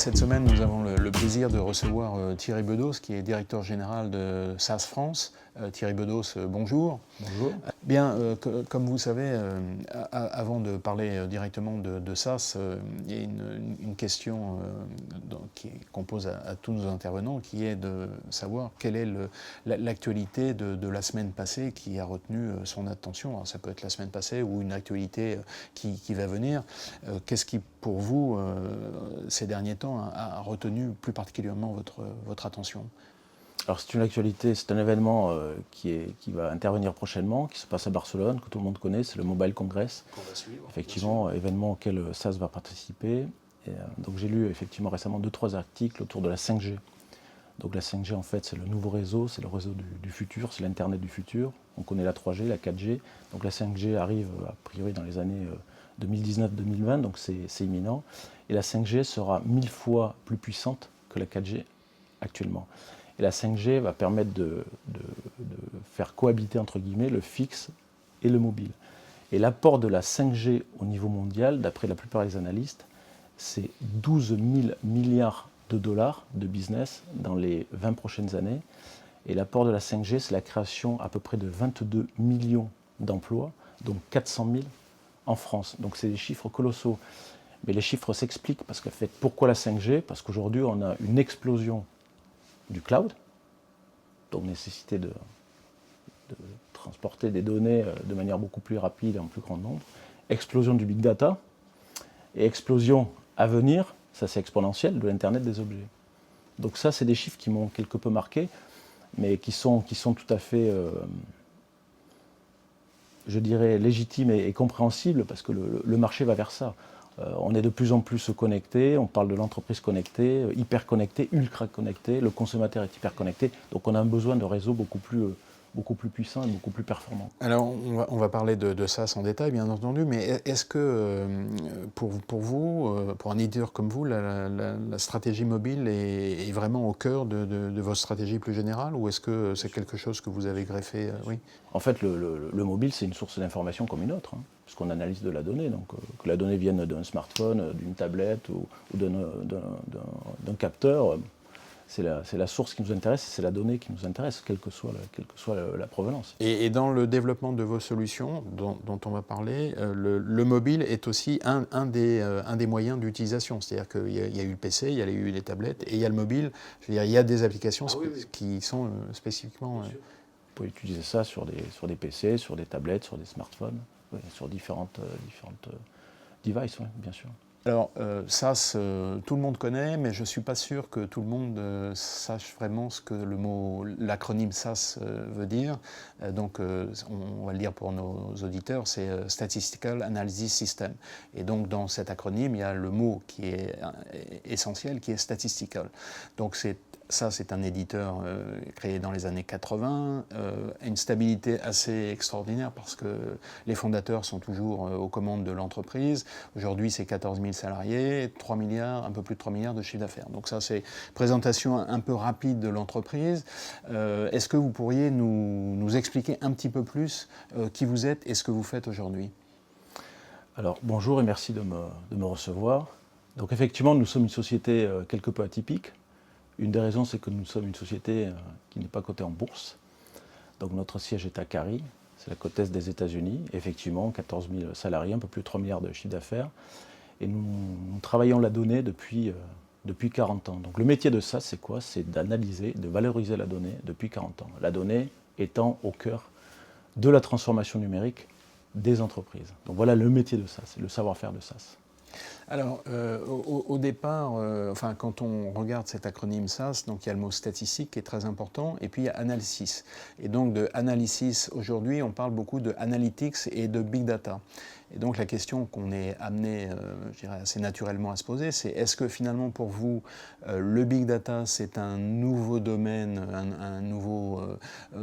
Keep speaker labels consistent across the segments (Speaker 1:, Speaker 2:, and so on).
Speaker 1: Cette semaine, nous avons le plaisir de recevoir Thierry Bedos, qui est directeur général de SaaS France. Thierry Bedos, bonjour.
Speaker 2: Bonjour.
Speaker 1: Bien, comme vous savez, avant de parler directement de SaaS, il y a une question qu'on pose à tous nos intervenants, qui est de savoir quelle est l'actualité de la semaine passée qui a retenu son attention. Alors, ça peut être la semaine passée ou une actualité qui va venir. Qu'est-ce qui, pour vous, ces derniers temps, a retenu plus particulièrement votre attention ?
Speaker 2: Alors c'est une actualité, c'est un événement qui va intervenir prochainement, qui se passe à Barcelone, que tout le monde connaît, c'est le Mobile Congress.
Speaker 1: Qu'on va suivre.
Speaker 2: Effectivement, événement auquel SaaS va participer. Et, donc j'ai lu effectivement récemment 2-3 articles autour de la 5G. Donc la 5G en fait c'est le nouveau réseau, c'est le réseau du futur, c'est l'Internet du futur. On connaît la 3G, la 4G. Donc la 5G arrive a priori dans les années 2019-2020, donc c'est imminent. Et la 5G sera 1000 fois plus puissante que la 4G actuellement. Et la 5G va permettre de faire cohabiter, entre guillemets, le fixe et le mobile. Et l'apport de la 5G au niveau mondial, d'après la plupart des analystes, c'est 12 000 milliards de dollars de business dans les 20 prochaines années. Et l'apport de la 5G, c'est la création à peu près de 22 millions d'emplois, donc 400 000 en France. Donc c'est des chiffres colossaux. Mais les chiffres s'expliquent parce qu'en fait, pourquoi la 5G ? Parce qu'aujourd'hui, on a une explosion du cloud, donc nécessité de transporter des données de manière beaucoup plus rapide et en plus grand nombre, explosion du big data, et explosion à venir, ça c'est exponentiel, de l'Internet des objets. Donc ça, c'est des chiffres qui m'ont quelque peu marqué, mais qui sont tout à fait, je dirais, légitimes et compréhensibles, parce que le marché va vers ça. On est de plus en plus connecté, on parle de l'entreprise connectée, hyper connectée, ultra connectée, le consommateur est hyper connecté, donc on a besoin de réseaux beaucoup plus puissants et beaucoup plus performants.
Speaker 1: Alors on va parler de SaaS en détail bien entendu, mais est-ce que pour vous, pour un éditeur comme vous, la stratégie mobile est vraiment au cœur de votre stratégie plus générale, ou est-ce que c'est quelque chose que vous avez greffé oui.
Speaker 2: En fait, le mobile, c'est une source d'information comme une autre, hein, puisqu'on analyse de la donnée. Donc, que la donnée vienne d'un smartphone, d'une tablette ou d'un capteur, c'est la source qui nous intéresse, c'est la donnée qui nous intéresse, quelle que soit la provenance.
Speaker 1: Et dans le développement de vos solutions, dont on va parler, le mobile est aussi un des moyens d'utilisation. C'est-à-dire qu'il y a eu le PC, il y a eu les tablettes, et il y a le mobile. Je veux dire, il y a des applications qui sont spécifiquement...
Speaker 2: Vous pouvez utiliser ça sur des PC, sur des tablettes, sur des smartphones, sur différentes devices, ouais, bien sûr.
Speaker 1: Alors, SaaS, tout le monde connaît, mais je ne suis pas sûr que tout le monde sache vraiment ce que l'acronyme SaaS veut dire. Donc, on va le dire pour nos auditeurs, c'est Statistical Analysis System. Et donc, dans cet acronyme, il y a le mot qui est essentiel, qui est statistical. Donc, ça, c'est un éditeur créé dans les années 80, une stabilité assez extraordinaire parce que les fondateurs sont toujours aux commandes de l'entreprise. Aujourd'hui, c'est 14 000 salariés, 3 milliards, un peu plus de 3 milliards de chiffre d'affaires. Donc ça, c'est une présentation un peu rapide de l'entreprise. Est-ce que vous pourriez nous expliquer un petit peu plus qui vous êtes et ce que vous faites aujourd'hui ?
Speaker 2: Alors, bonjour et merci de me recevoir. Donc effectivement, nous sommes une société quelque peu atypique. Une des raisons, c'est que nous sommes une société qui n'est pas cotée en bourse. Donc notre siège est à Cary, c'est la côte est des États-Unis. Effectivement, 14 000 salariés, un peu plus de 3 milliards de chiffre d'affaires. Et nous travaillons la donnée depuis 40 ans. Donc le métier de ça, c'est quoi ? C'est d'analyser, de valoriser la donnée depuis 40 ans. La donnée étant au cœur de la transformation numérique des entreprises. Donc voilà le métier de SaaS, c'est le savoir-faire de SaaS.
Speaker 1: Alors, au départ, quand on regarde cet acronyme SaaS, donc il y a le mot statistique qui est très important, et puis il y a analysis. Et donc de analysis, aujourd'hui, on parle beaucoup de analytics et de big data. Et donc la question qu'on est amené, je dirais assez naturellement à se poser, c'est est-ce que finalement pour vous, le big data, c'est un nouveau domaine, un nouveau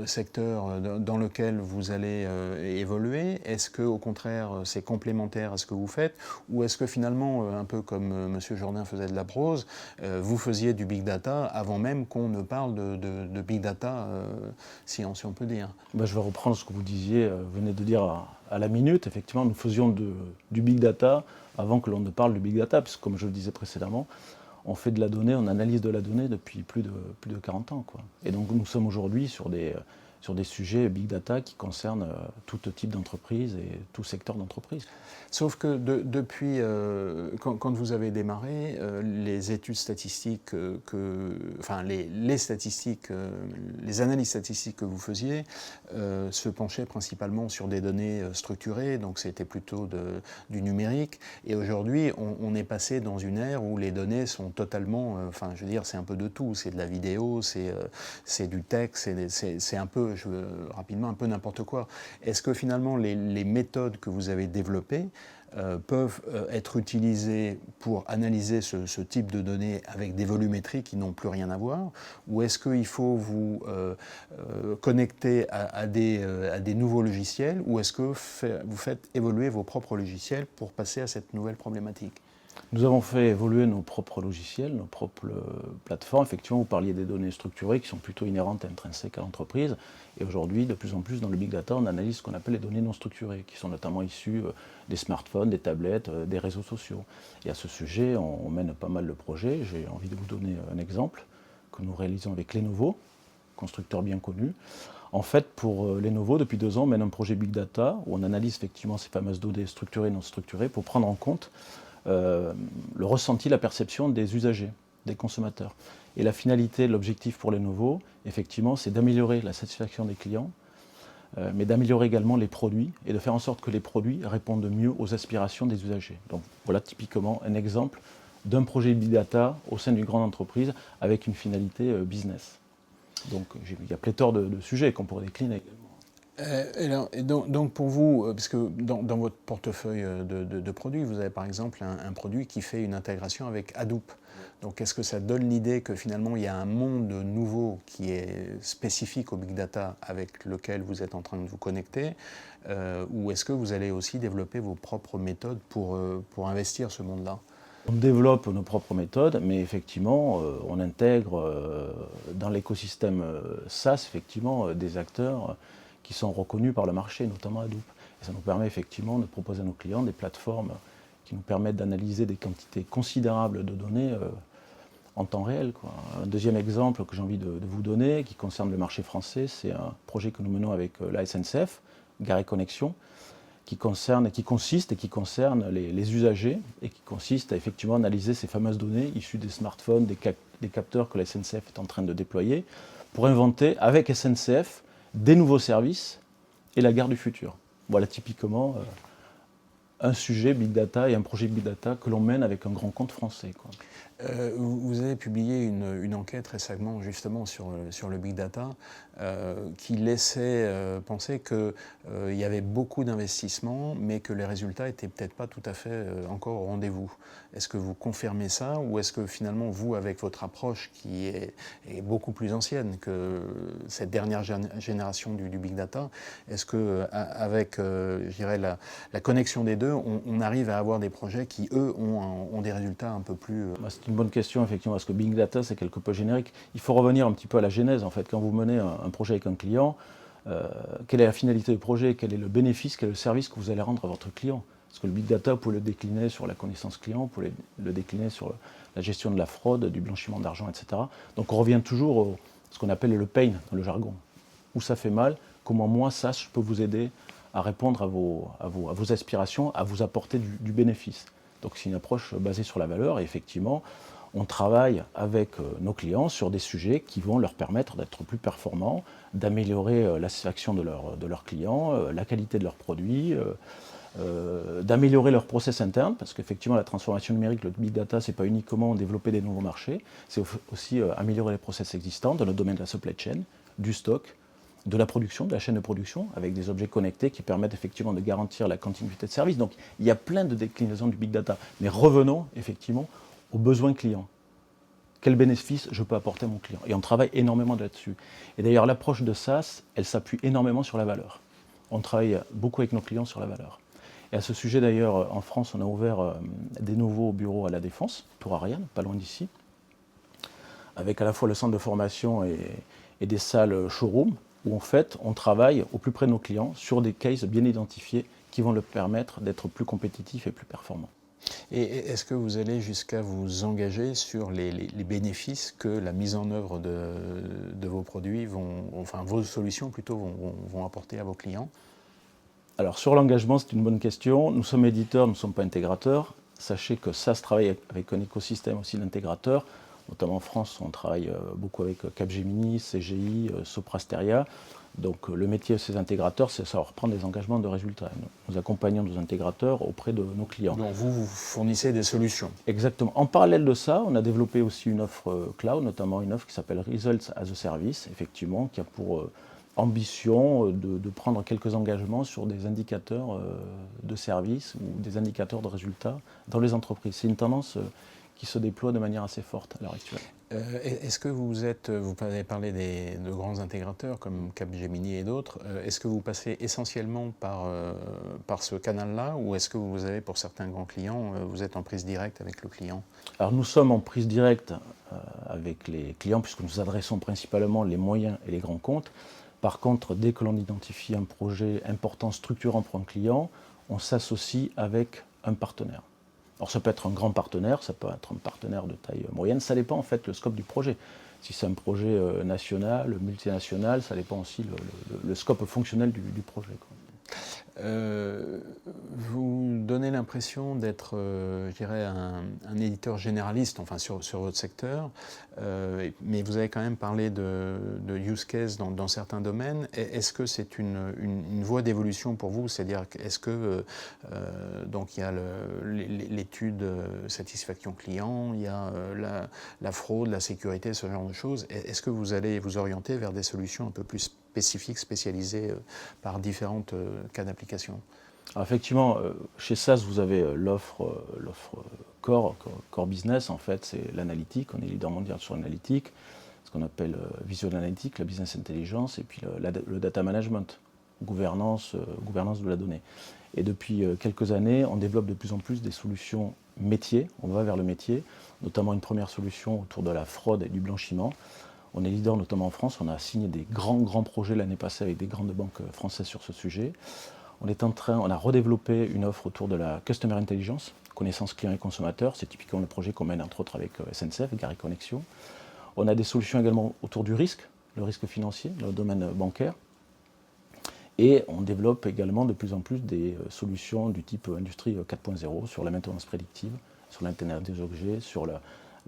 Speaker 1: secteur dans lequel vous allez évoluer ? Est-ce que au contraire, c'est complémentaire à ce que vous faites ? Ou est-ce que finalement, un peu comme M. Jourdain faisait de la prose, vous faisiez du big data avant même qu'on ne parle de big data, si on peut dire ?
Speaker 2: Ben, je vais reprendre ce que vous disiez, venez de dire à la minute. Effectivement, nous faisions du big data avant que l'on ne parle du big data, parce que comme je le disais précédemment, on fait de la donnée, on analyse de la donnée depuis plus de 40 ans, quoi. Et donc nous sommes aujourd'hui sur des sujets big data qui concernent tout type d'entreprise et tout secteur d'entreprise.
Speaker 1: Sauf que depuis, quand vous avez démarré, les études statistiques, les statistiques, les analyses statistiques que vous faisiez se penchaient principalement sur des données structurées, donc c'était plutôt du numérique. Et aujourd'hui, on est passé dans une ère où les données sont totalement, je veux dire, c'est un peu de tout. C'est de la vidéo, c'est du texte, c'est un peu, rapidement, un peu n'importe quoi. Est-ce que finalement les méthodes que vous avez développées peuvent être utilisées pour analyser ce type de données avec des volumétries qui n'ont plus rien à voir, ou est-ce qu'il faut vous connecter à des nouveaux logiciels, ou est-ce que vous faites évoluer vos propres logiciels pour passer à cette nouvelle problématique?
Speaker 2: Nous avons fait évoluer nos propres logiciels, nos propres plateformes. Effectivement, vous parliez des données structurées qui sont plutôt inhérentes et intrinsèques à l'entreprise. Et aujourd'hui, de plus en plus, dans le big data, on analyse ce qu'on appelle les données non structurées, qui sont notamment issues des smartphones, des tablettes, des réseaux sociaux. Et à ce sujet, on mène pas mal de projets. J'ai envie de vous donner un exemple que nous réalisons avec Lenovo, constructeur bien connu. En fait, pour Lenovo, depuis 2 ans, on mène un projet big data où on analyse effectivement ces fameuses données structurées et non structurées pour prendre en compte le ressenti, la perception des usagers, des consommateurs. Et la finalité, l'objectif pour Lenovo, effectivement, c'est d'améliorer la satisfaction des clients, mais d'améliorer également les produits et de faire en sorte que les produits répondent mieux aux aspirations des usagers. Donc voilà typiquement un exemple d'un projet Big Data au sein d'une grande entreprise avec une finalité business. Donc il y a pléthore de sujets qu'on pourrait décliner également.
Speaker 1: Donc pour vous, parce que dans votre portefeuille de produits, vous avez par exemple un produit qui fait une intégration avec Hadoop. Donc est-ce que ça donne l'idée que finalement il y a un monde nouveau qui est spécifique au big data avec lequel vous êtes en train de vous connecter, ou est-ce que vous allez aussi développer vos propres méthodes pour investir ce monde-là?
Speaker 2: On développe nos propres méthodes, mais effectivement, on intègre dans l'écosystème SaaS effectivement des acteurs qui sont reconnus par le marché, notamment Hadoop. Et ça nous permet effectivement de proposer à nos clients des plateformes qui nous permettent d'analyser des quantités considérables de données en temps réel, quoi. Un deuxième exemple que j'ai envie de vous donner, qui concerne le marché français, c'est un projet que nous menons avec la SNCF, Gare & Connexion, qui concerne les usagers et qui consiste à effectivement analyser ces fameuses données issues des smartphones, des capteurs que la SNCF est en train de déployer, pour inventer avec SNCF des nouveaux services et la gare du futur. Voilà typiquement un sujet Big Data et un projet Big Data que l'on mène avec un grand compte français, quoi.
Speaker 1: Vous avez publié une enquête récemment justement sur le Big Data qui laissait penser qu'il y avait beaucoup d'investissements mais que les résultats n'étaient peut-être pas tout à fait encore au rendez-vous. Est-ce que vous confirmez ça ou est-ce que finalement vous, avec votre approche qui est beaucoup plus ancienne que cette dernière génération du Big Data, est-ce qu'avec je dirais la connexion des deux, on arrive à avoir des projets qui eux ont des résultats un peu plus...
Speaker 2: C'est une bonne question, effectivement, parce que Big Data, c'est quelque peu générique. Il faut revenir un petit peu à la genèse, en fait. Quand vous menez un projet avec un client, quelle est la finalité du projet, quel est le bénéfice, quel est le service que vous allez rendre à votre client? Parce que le Big Data, vous pouvez le décliner sur la connaissance client, vous pouvez le décliner sur la gestion de la fraude, du blanchiment d'argent, etc. Donc on revient toujours à ce qu'on appelle le pain dans le jargon. Où ça fait mal, comment moi, ça, je peux vous aider à répondre à vos aspirations, à vous apporter du bénéfice. Donc c'est une approche basée sur la valeur et effectivement, on travaille avec nos clients sur des sujets qui vont leur permettre d'être plus performants, d'améliorer la satisfaction de leurs clients, la qualité de leurs produits, d'améliorer leur process interne, parce qu'effectivement la transformation numérique, le big data, c'est pas uniquement développer des nouveaux marchés, c'est aussi améliorer les process existants dans le domaine de la supply chain, du stock, de la production, de la chaîne de production, avec des objets connectés qui permettent effectivement de garantir la continuité de service. Donc il y a plein de déclinaisons du big data. Mais revenons effectivement aux besoins clients. Quel bénéfice je peux apporter à mon client? Et on travaille énormément là-dessus. Et d'ailleurs l'approche de SaaS, elle s'appuie énormément sur la valeur. On travaille beaucoup avec nos clients sur la valeur. Et à ce sujet d'ailleurs, en France, on a ouvert des nouveaux bureaux à La Défense, Tour Ariane, pas loin d'ici, avec à la fois le centre de formation et des salles showroom, où en fait, on travaille au plus près de nos clients sur des cases bien identifiés qui vont leur permettre d'être plus compétitifs et plus performants.
Speaker 1: Et est-ce que vous allez jusqu'à vous engager sur les bénéfices que la mise en œuvre de vos produits enfin vos solutions plutôt vont apporter à vos clients?
Speaker 2: Alors sur l'engagement, c'est une bonne question. Nous sommes éditeurs, nous ne sommes pas intégrateurs. Sachez que SAS travaille avec un écosystème aussi d'intégrateurs. Notamment en France, on travaille beaucoup avec Capgemini, CGI, Soprasteria. Donc le métier de ces intégrateurs, c'est savoir prendre des engagements de résultats. Nous accompagnons nos intégrateurs auprès de nos clients.
Speaker 1: Donc vous fournissez des solutions.
Speaker 2: Exactement. En parallèle de ça, on a développé aussi une offre cloud, notamment une offre qui s'appelle Results as a Service, effectivement, qui a pour ambition de prendre quelques engagements sur des indicateurs de service ou des indicateurs de résultats dans les entreprises. C'est une tendance qui se déploie de manière assez forte à l'heure actuelle.
Speaker 1: Est-ce que vous avez parlé de grands intégrateurs comme Capgemini et d'autres, est-ce que vous passez essentiellement par ce canal-là ou est-ce que vous avez pour certains grands clients, vous êtes en prise directe avec le client?
Speaker 2: Alors nous sommes en prise directe avec les clients puisque nous adressons principalement les moyens et les grands comptes. Par contre, dès que l'on identifie un projet important, structurant pour un client, on s'associe avec un partenaire. Alors ça peut être un grand partenaire, ça peut être un partenaire de taille moyenne, ça dépend en fait le scope du projet. Si c'est un projet national, multinational, ça dépend aussi le scope fonctionnel du projet, quoi.
Speaker 1: Vous donnez l'impression d'être, je dirais, un éditeur généraliste, enfin sur votre secteur, mais vous avez quand même parlé de use case dans certains domaines. Est-ce que c'est une voie d'évolution pour vous? C'est-à-dire, est-ce que donc il y a l'étude satisfaction client, il y a la fraude, la sécurité, ce genre de choses. Est-ce que vous allez vous orienter vers des solutions un peu plus spécifiques, spécialisées par différentes cas d'application?
Speaker 2: Alors effectivement, chez SAS, vous avez l'offre core business, en fait, c'est l'analytique. On est leader mondial sur l'analytique, ce qu'on appelle visual analytics, la business intelligence, et puis le data management, gouvernance de la donnée. Et depuis quelques années, on développe de plus en plus des solutions métiers. On va vers le métier, notamment une première solution autour de la fraude et du blanchiment. On est leader notamment en France. On a signé des grands projets l'année passée avec des grandes banques françaises sur ce sujet. On a redéveloppé une offre autour de la Customer Intelligence, connaissance client et consommateur. C'est typiquement le projet qu'on mène entre autres avec SNCF, Gare et Connexion. On a des solutions également autour du risque, le risque financier, dans le domaine bancaire. Et on développe également de plus en plus des solutions du type industrie 4.0 sur la maintenance prédictive, sur l'Internet des objets, sur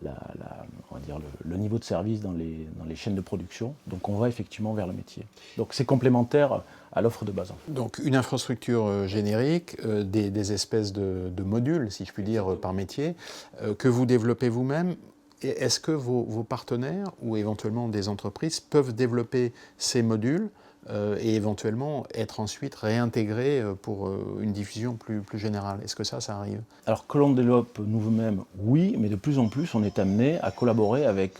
Speaker 2: on va dire le niveau de service dans les chaînes de production. Donc on va effectivement vers le métier. Donc c'est complémentaire à l'offre de base.
Speaker 1: Donc une infrastructure générique, des espèces de modules, si je puis dire, par métier, que vous développez vous-même. Est-ce que vos partenaires ou éventuellement des entreprises peuvent développer ces modules et éventuellement être ensuite réintégrés pour une diffusion plus générale? Est-ce que ça arrive?
Speaker 2: Alors que l'on développe nous-mêmes, oui, mais de plus en plus on est amené à collaborer avec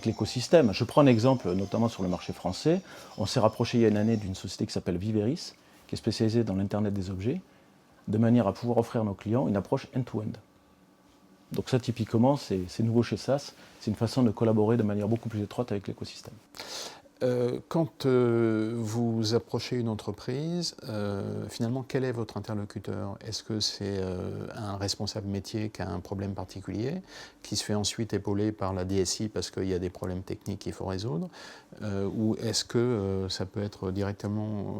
Speaker 2: l'écosystème. Je prends un exemple, notamment sur le marché français. On s'est rapproché il y a une année d'une société qui s'appelle Viveris, qui est spécialisée dans l'Internet des objets, de manière à pouvoir offrir à nos clients une approche end-to-end. Donc ça, typiquement, c'est nouveau chez SAS. C'est une façon de collaborer de manière beaucoup plus étroite avec l'écosystème.
Speaker 1: Quand vous approchez une entreprise, finalement, quel est votre interlocuteur? Est-ce que c'est un responsable métier qui a un problème particulier, qui se fait ensuite épauler par la DSI parce qu'il y a des problèmes techniques qu'il faut résoudre, ou est-ce que ça peut être directement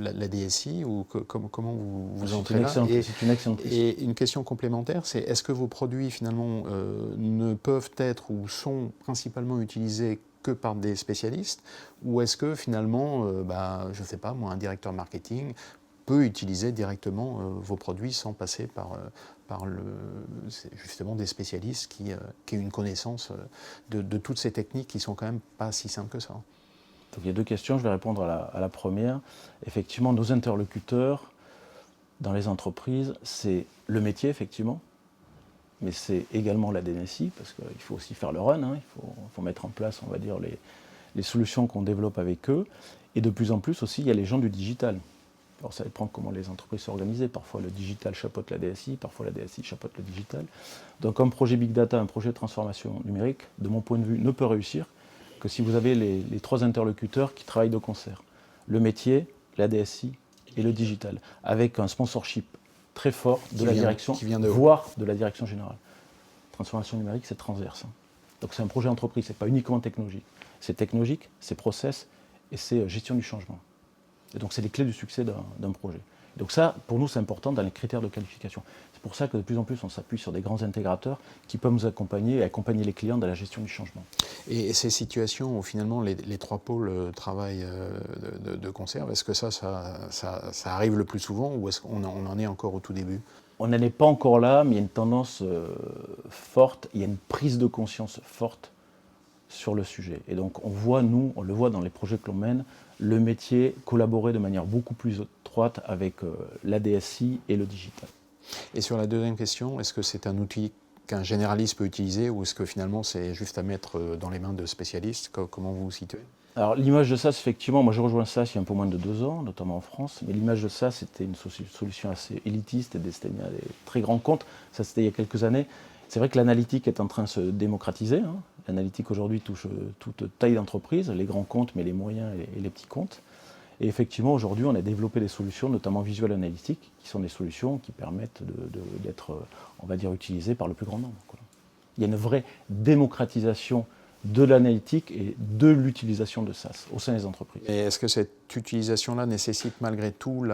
Speaker 1: la DSI, ou comment vous entrez là?
Speaker 2: C'est une excellente question.
Speaker 1: Et une question complémentaire, c'est est-ce que vos produits, finalement, ne peuvent être ou sont principalement utilisés que par des spécialistes, ou est-ce que finalement, je ne sais pas, moi, un directeur marketing peut utiliser directement vos produits sans passer par justement des spécialistes qui aient une connaissance de toutes ces techniques qui sont quand même pas si simples que ça?
Speaker 2: Donc il y a deux questions, je vais répondre à la première. Effectivement, nos interlocuteurs dans les entreprises, c'est le métier, effectivement, mais c'est également la DNSI, parce qu'il faut aussi faire le run, hein, il faut mettre en place, on va dire, les solutions qu'on développe avec eux. Et de plus en plus aussi, il y a les gens du digital. Alors ça dépend comment les entreprises sont organisées. Parfois le digital chapeaute la DSI, parfois la DSI chapeaute le digital. Donc un projet Big Data, un projet de transformation numérique, de mon point de vue, ne peut réussir que si vous avez les trois interlocuteurs qui travaillent de concert. Le métier, la DSI et le digital, avec un sponsorship très fort de la direction, voire de la direction générale. Transformation numérique, c'est transverse. Donc c'est un projet entreprise, ce n'est pas uniquement technologique. C'est technologique, c'est process et c'est gestion du changement. Et donc c'est les clés du succès d'un projet. Donc ça, pour nous, c'est important dans les critères de qualification. C'est pour ça que de plus en plus, on s'appuie sur des grands intégrateurs qui peuvent nous accompagner et accompagner les clients dans la gestion du changement.
Speaker 1: Et ces situations où finalement les trois pôles travaillent de concert, est-ce que ça arrive le plus souvent ou est-ce qu'on en est encore au tout début?
Speaker 2: On n'en est pas encore là, mais il y a une tendance forte, il y a une prise de conscience forte sur le sujet. Et donc on le voit dans les projets que l'on mène, le métier collaborer de manière beaucoup plus étroite avec la DSI et le digital.
Speaker 1: Et sur la deuxième question, est-ce que c'est un outil qu'un généraliste peut utiliser ou est-ce que finalement c'est juste à mettre dans les mains de spécialistes? Comment vous vous situez?
Speaker 2: Alors l'image de SaaS, effectivement, moi j'ai rejoint SaaS il y a un peu moins de 2 ans, notamment en France, mais l'image de SaaS c'était une solution assez élitiste et destinée à des très grands comptes. Ça c'était il y a quelques années. C'est vrai que l'analytique est en train de se démocratiser. L'analytique aujourd'hui touche toute taille d'entreprise, les grands comptes, mais les moyens et les petits comptes. Et effectivement, aujourd'hui, on a développé des solutions, notamment Visual Analytics, qui sont des solutions qui permettent d'être, on va dire, utilisées par le plus grand nombre, quoi. Il y a une vraie démocratisation de l'analytique et de l'utilisation de SaaS au sein des entreprises.
Speaker 1: Et est-ce que cette utilisation-là nécessite malgré tout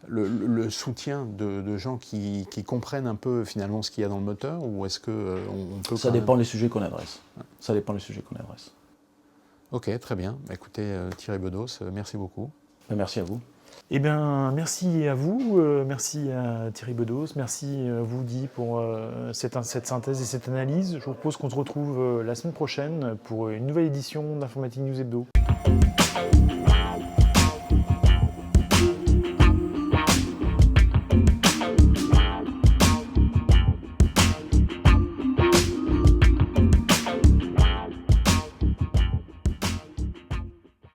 Speaker 1: le soutien de gens qui comprennent un peu finalement ce qu'il y a dans le moteur ou est-ce qu'on peut...
Speaker 2: Ça dépend des sujets qu'on adresse. Ça dépend des sujets qu'on adresse.
Speaker 1: Ok, très bien. Écoutez, Thierry Bedos, merci beaucoup.
Speaker 2: Merci à vous.
Speaker 3: Eh bien, merci à vous, merci à Thierry Bedos, merci à vous Guy pour cette synthèse et cette analyse. Je vous propose qu'on se retrouve la semaine prochaine pour une nouvelle édition d'Informatique News Hebdo.